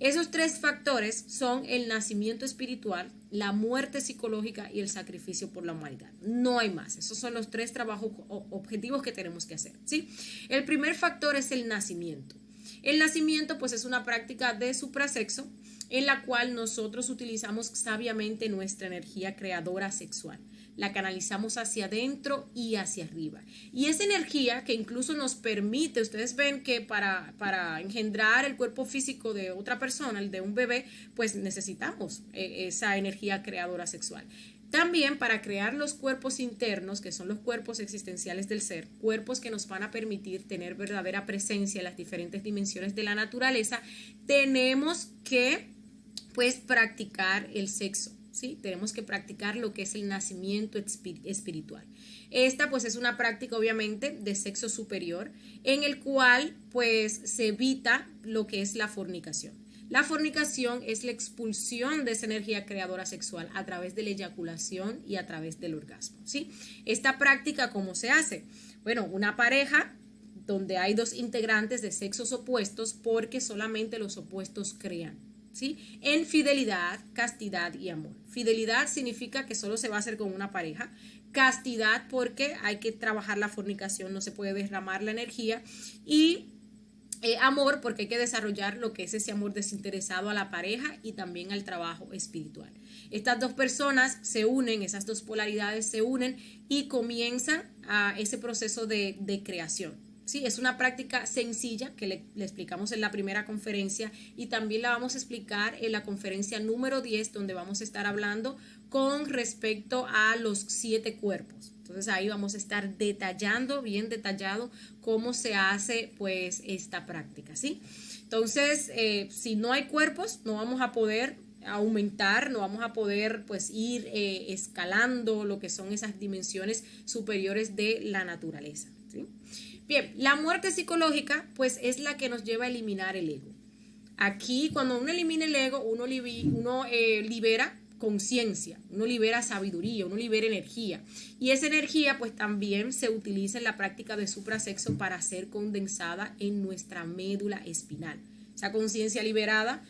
Esos tres factores son el nacimiento espiritual, la muerte psicológica y el sacrificio por la humanidad. No hay más. Esos son los tres trabajos objetivos que tenemos que hacer, ¿sí? El primer factor es el nacimiento. El nacimiento, pues, es una práctica de suprasexo en la cual nosotros utilizamos sabiamente nuestra energía creadora sexual. La canalizamos hacia adentro y hacia arriba. Y esa energía que incluso nos permite, ustedes ven que para engendrar el cuerpo físico de otra persona, el de un bebé, pues necesitamos esa energía creadora sexual. También para crear los cuerpos internos, que son los cuerpos existenciales del ser, cuerpos que nos van a permitir tener verdadera presencia en las diferentes dimensiones de la naturaleza, tenemos que, pues, practicar el sexo. ¿Sí? Tenemos que practicar lo que es el nacimiento espiritual. Esta, pues, es una práctica obviamente de sexo superior en el cual, pues, se evita lo que es la fornicación. La fornicación es la expulsión de esa energía creadora sexual a través de la eyaculación y a través del orgasmo, ¿sí? Esta práctica, ¿cómo se hace? Bueno, una pareja donde hay dos integrantes de sexos opuestos, porque solamente los opuestos crean, ¿sí? En fidelidad, castidad y amor. Fidelidad significa que solo se va a hacer con una pareja. Castidad porque hay que trabajar la fornicación, no se puede derramar la energía. Y amor porque hay que desarrollar lo que es ese amor desinteresado a la pareja y también al trabajo espiritual. Estas dos personas se unen, esas dos polaridades se unen y comienzan a ese proceso de creación. Sí, es una práctica sencilla que le explicamos en la primera conferencia y también la vamos a explicar en la conferencia número 10, donde vamos a estar hablando con respecto a los 7 cuerpos. Entonces ahí vamos a estar detallando, bien detallado, cómo se hace, pues, esta práctica, ¿sí? Entonces, si no hay cuerpos, no vamos a poder aumentar, no vamos a poder, pues, ir escalando lo que son esas dimensiones superiores de la naturaleza, ¿sí? Bien, la muerte psicológica, pues, es la que nos lleva a eliminar el ego. Aquí, cuando uno elimina el ego, uno libera conciencia, uno libera sabiduría, uno libera energía. Y esa energía, pues, también se utiliza en la práctica de suprasexo para ser condensada en nuestra médula espinal. Esa conciencia liberada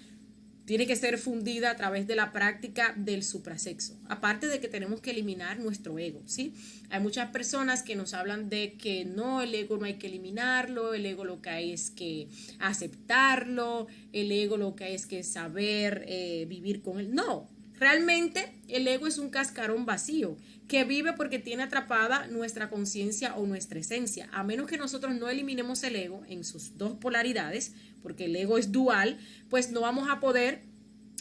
tiene que ser fundida a través de la práctica del suprasexo. Aparte de que tenemos que eliminar nuestro ego, ¿sí? Hay muchas personas que nos hablan de que no, el ego no hay que eliminarlo, el ego lo que hay es que aceptarlo, el ego lo que hay es que saber vivir con él. No, realmente el ego es un cascarón vacío que vive porque tiene atrapada nuestra conciencia o nuestra esencia. A menos que nosotros no eliminemos el ego en sus dos polaridades, porque el ego es dual, pues no vamos a poder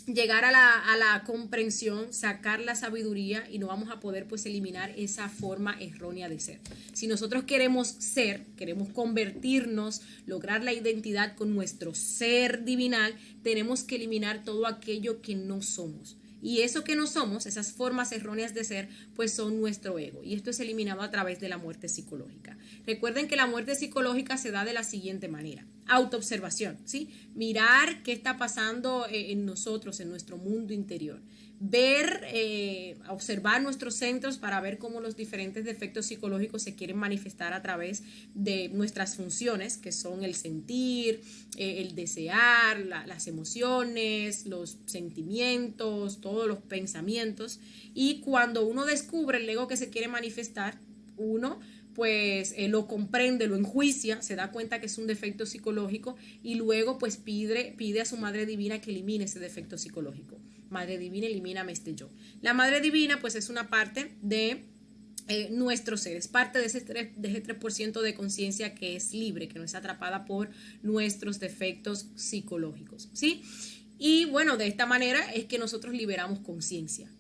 llegar a la comprensión, sacar la sabiduría y no vamos a poder, pues, eliminar esa forma errónea de ser. Si nosotros queremos ser, queremos convertirnos, lograr la identidad con nuestro ser divinal, tenemos que eliminar todo aquello que no somos. Y eso que no somos, esas formas erróneas de ser, pues son nuestro ego. Y esto es eliminado a través de la muerte psicológica. Recuerden que la muerte psicológica se da de la siguiente manera. Autoobservación, ¿sí? Mirar qué está pasando en nosotros, en nuestro mundo interior. Ver, observar nuestros centros para ver cómo los diferentes defectos psicológicos se quieren manifestar a través de nuestras funciones, que son el sentir, el desear, las emociones, los sentimientos, todos los pensamientos. Y cuando uno descubre el ego que se quiere manifestar, uno, pues, lo comprende, lo enjuicia, se da cuenta que es un defecto psicológico y luego, pues, pide a su Madre Divina que elimine ese defecto psicológico. Madre Divina, elimíname este yo. La Madre Divina, pues, es una parte de nuestro ser, es parte de ese 3% de conciencia que es libre, que no es atrapada por nuestros defectos psicológicos, ¿sí? Y bueno, de esta manera es que nosotros liberamos conciencia.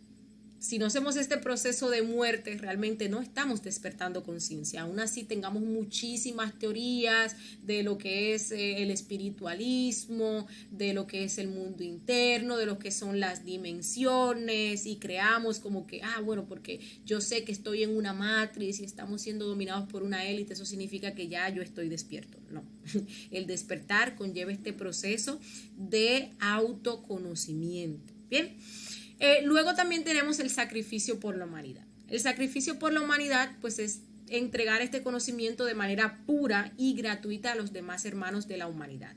Si no hacemos este proceso de muerte, realmente no estamos despertando conciencia. Aún así tengamos muchísimas teorías de lo que es el espiritualismo, de lo que es el mundo interno, de lo que son las dimensiones y creamos como que, bueno, porque yo sé que estoy en una matriz y estamos siendo dominados por una élite, eso significa que ya yo estoy despierto. No, el despertar conlleva este proceso de autoconocimiento. Bien. Luego también tenemos el sacrificio por la humanidad. El sacrificio por la humanidad, pues, es entregar este conocimiento de manera pura y gratuita a los demás hermanos de la humanidad.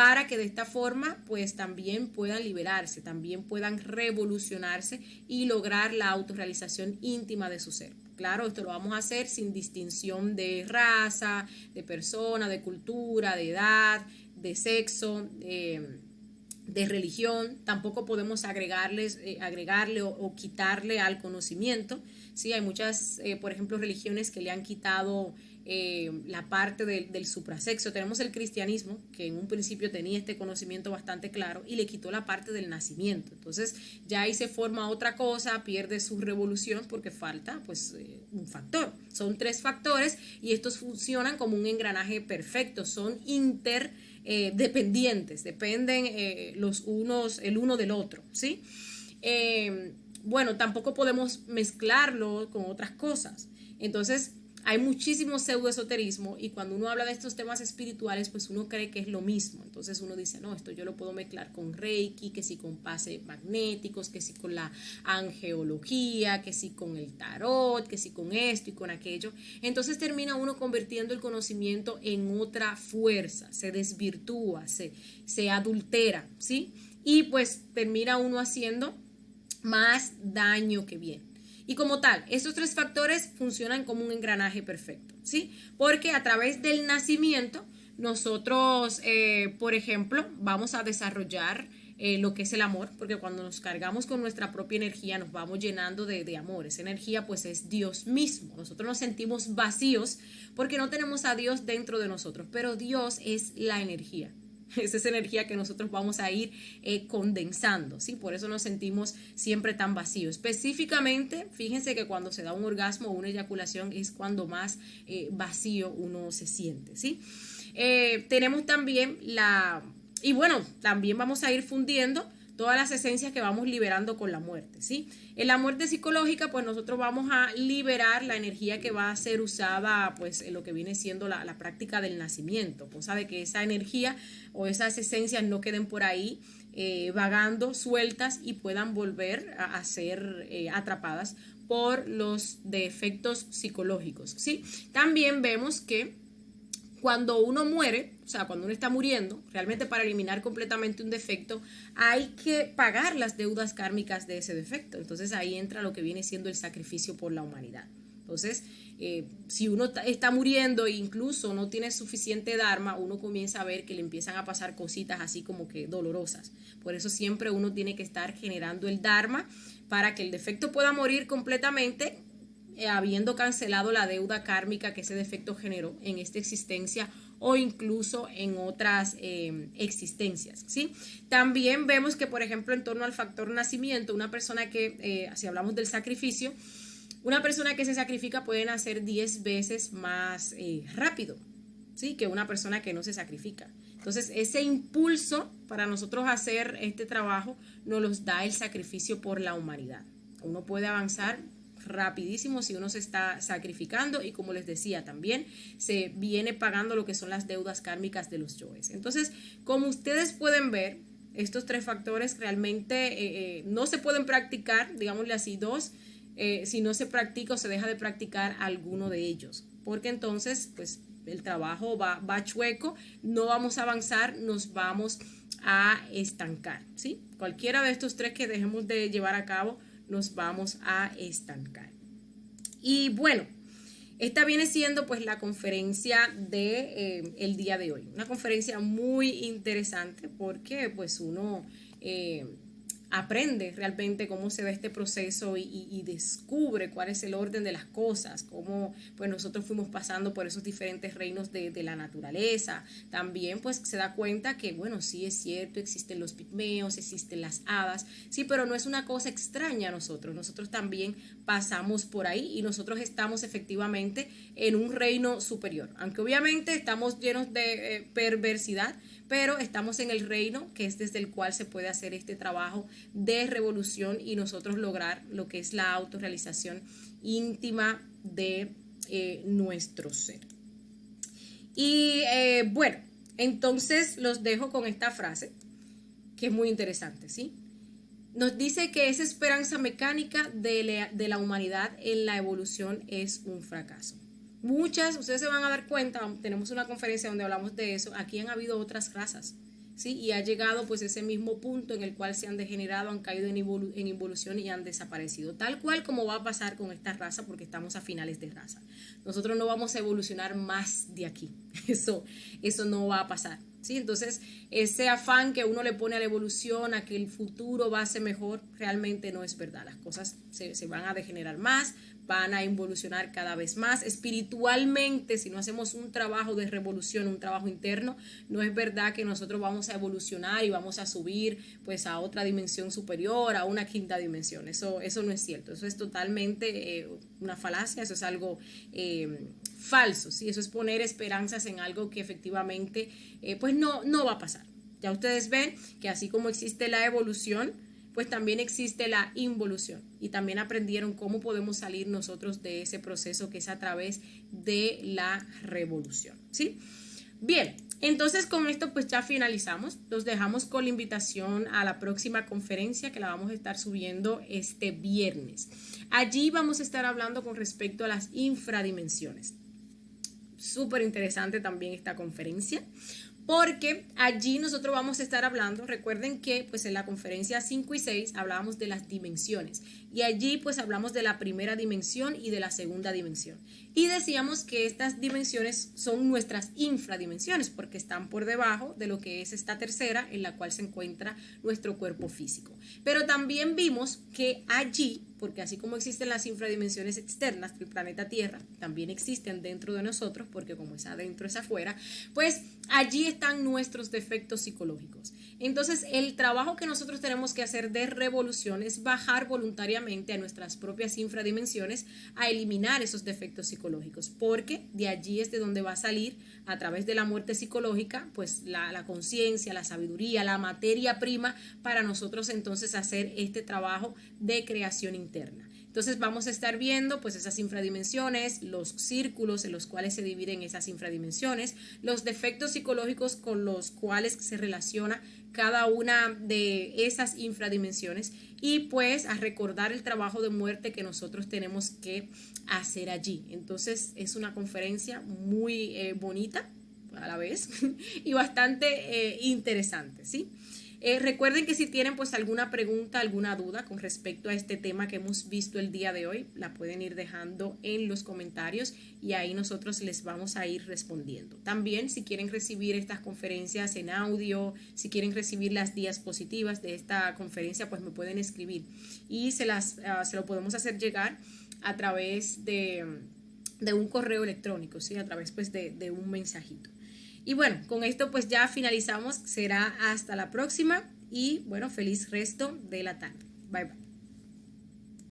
para que de esta forma pues también puedan liberarse, también puedan revolucionarse y lograr la autorrealización íntima de su ser. Claro, esto lo vamos a hacer sin distinción de raza, de persona, de cultura, de edad, de sexo, de religión. Tampoco podemos agregarle o quitarle al conocimiento. Sí, hay muchas, por ejemplo, religiones que le han quitado la parte del suprasexo. Tenemos el cristianismo, que en un principio tenía este conocimiento bastante claro y le quitó la parte del nacimiento. Entonces ya ahí se forma otra cosa, pierde su revolución porque falta pues un factor. Son 3 factores y estos funcionan como un engranaje perfecto, son dependientes, dependen los unos el uno del otro, ¿sí? Bueno, tampoco podemos mezclarlo con otras cosas. Entonces, hay muchísimo pseudoesoterismo y cuando uno habla de estos temas espirituales, pues uno cree que es lo mismo. Entonces uno dice, no, esto yo lo puedo mezclar con Reiki, que sí con pases magnéticos, que sí con la angeología, que sí con el tarot, que sí con esto y con aquello. Entonces termina uno convirtiendo el conocimiento en otra fuerza, se desvirtúa, se adultera, ¿sí? Y pues termina uno haciendo más daño que bien. Y como tal, estos 3 factores funcionan como un engranaje perfecto, ¿sí? Porque a través del nacimiento, nosotros, por ejemplo, vamos a desarrollar lo que es el amor, porque cuando nos cargamos con nuestra propia energía, nos vamos llenando de amor. Esa energía, pues, es Dios mismo. Nosotros nos sentimos vacíos porque no tenemos a Dios dentro de nosotros, pero Dios es la energía. Es esa energía que nosotros vamos a ir condensando, ¿sí? Por eso nos sentimos siempre tan vacíos. Específicamente, fíjense que cuando se da un orgasmo o una eyaculación es cuando más vacío uno se siente, ¿sí? Tenemos también y bueno, también vamos a ir fundiendo todas las esencias que vamos liberando con la muerte, ¿sí? En la muerte psicológica, pues nosotros vamos a liberar la energía que va a ser usada, pues, en lo que viene siendo la práctica del nacimiento, cosa de que esa energía o esas esencias no queden por ahí vagando, sueltas y puedan volver a ser atrapadas por los defectos psicológicos, ¿sí? También vemos que cuando uno muere, o sea, cuando uno está muriendo, realmente para eliminar completamente un defecto, hay que pagar las deudas kármicas de ese defecto. Entonces ahí entra lo que viene siendo el sacrificio por la humanidad. Entonces, si uno está muriendo e incluso no tiene suficiente dharma, uno comienza a ver que le empiezan a pasar cositas así como que dolorosas. Por eso siempre uno tiene que estar generando el dharma para que el defecto pueda morir completamente, habiendo cancelado la deuda kármica que ese defecto generó en esta existencia o incluso en otras existencias, ¿sí? También vemos que, por ejemplo, en torno al factor nacimiento, una persona que, si hablamos del sacrificio, una persona que se sacrifica puede nacer 10 veces más rápido, ¿sí? Que una persona que no se sacrifica. Entonces, ese impulso para nosotros hacer este trabajo nos los da el sacrificio por la humanidad. Uno puede avanzar rapidísimo si uno se está sacrificando y, como les decía, también se viene pagando lo que son las deudas kármicas de los yoes. Entonces, como ustedes pueden ver, estos 3 factores realmente no se pueden practicar, digámosle así, 2, si no se practica o se deja de practicar alguno de ellos, porque entonces pues el trabajo va chueco, no vamos a avanzar, nos vamos a estancar, ¿sí? Cualquiera de estos 3 que dejemos de llevar a cabo, nos vamos a estancar. Y bueno, esta viene siendo pues la conferencia de el día de hoy. Una conferencia muy interesante porque pues uno aprende realmente cómo se da este proceso y descubre cuál es el orden de las cosas, cómo pues nosotros fuimos pasando por esos diferentes reinos de la naturaleza. También pues se da cuenta que bueno, sí es cierto, existen los pigmeos, existen las hadas, sí, pero no es una cosa extraña a nosotros también pasamos por ahí y nosotros estamos efectivamente en un reino superior, aunque obviamente estamos llenos de perversidad, pero estamos en el reino que es desde el cual se puede hacer este trabajo de revolución y nosotros lograr lo que es la autorrealización íntima de nuestro ser. Y bueno, entonces los dejo con esta frase que es muy interesante, ¿sí? Nos dice que esa esperanza mecánica de la humanidad en la evolución es un fracaso. Ustedes se van a dar cuenta, tenemos una conferencia donde hablamos de eso, aquí han habido otras razas, ¿sí? Y ha llegado pues ese mismo punto en el cual se han degenerado, han caído en involución y han desaparecido. Tal cual como va a pasar con esta raza, porque estamos a finales de raza. Nosotros no vamos a evolucionar más de aquí. Eso no va a pasar. ¿Sí? Entonces, ese afán que uno le pone a la evolución, a que el futuro va a ser mejor, realmente no es verdad. Las cosas se van a degenerar más, van a involucionar cada vez más. Espiritualmente, si no hacemos un trabajo de revolución, un trabajo interno, no es verdad que nosotros vamos a evolucionar y vamos a subir pues a otra dimensión superior, a una quinta dimensión. Eso no es cierto. Eso es totalmente una falacia, eso es algo falso, ¿sí? Eso es poner esperanzas en algo que efectivamente pues no va a pasar. Ya ustedes ven que así como existe la evolución, pues también existe la involución, y también aprendieron cómo podemos salir nosotros de ese proceso que es a través de la revolución, ¿sí? Bien, entonces con esto pues ya finalizamos. Los dejamos con la invitación a la próxima conferencia que la vamos a estar subiendo este viernes. Allí vamos a estar hablando con respecto a las infradimensiones. Súper interesante también esta conferencia, porque allí nosotros vamos a estar hablando, recuerden que pues en la conferencia 5 y 6 hablábamos de las dimensiones, y allí pues hablamos de la primera dimensión y de la segunda dimensión, y decíamos que estas dimensiones son nuestras infradimensiones porque están por debajo de lo que es esta tercera, en la cual se encuentra nuestro cuerpo físico. Pero también vimos que allí, porque así como existen las infradimensiones externas del planeta Tierra, también existen dentro de nosotros, porque como es adentro es afuera, pues allí están nuestros defectos psicológicos. Entonces, el trabajo que nosotros tenemos que hacer de revolución es bajar voluntariamente a nuestras propias infradimensiones a eliminar esos defectos psicológicos, porque de allí es de donde va a salir, a través de la muerte psicológica, pues la conciencia, la sabiduría, la materia prima para nosotros entonces hacer este trabajo de creación interna. Entonces vamos a estar viendo pues esas infradimensiones, los círculos en los cuales se dividen esas infradimensiones, los defectos psicológicos con los cuales se relaciona cada una de esas infradimensiones, y pues a recordar el trabajo de muerte que nosotros tenemos que hacer allí. Entonces es una conferencia muy bonita a la vez y bastante interesante, ¿sí? Recuerden que si tienen pues alguna pregunta, alguna duda con respecto a este tema que hemos visto el día de hoy, la pueden ir dejando en los comentarios y ahí nosotros les vamos a ir respondiendo. También si quieren recibir estas conferencias en audio, si quieren recibir las diapositivas de esta conferencia, pues me pueden escribir y se lo podemos hacer llegar a través de un correo electrónico, ¿sí? A través pues de un mensajito. Y bueno, con esto pues ya finalizamos. Será hasta la próxima y bueno, feliz resto de la tarde. Bye bye.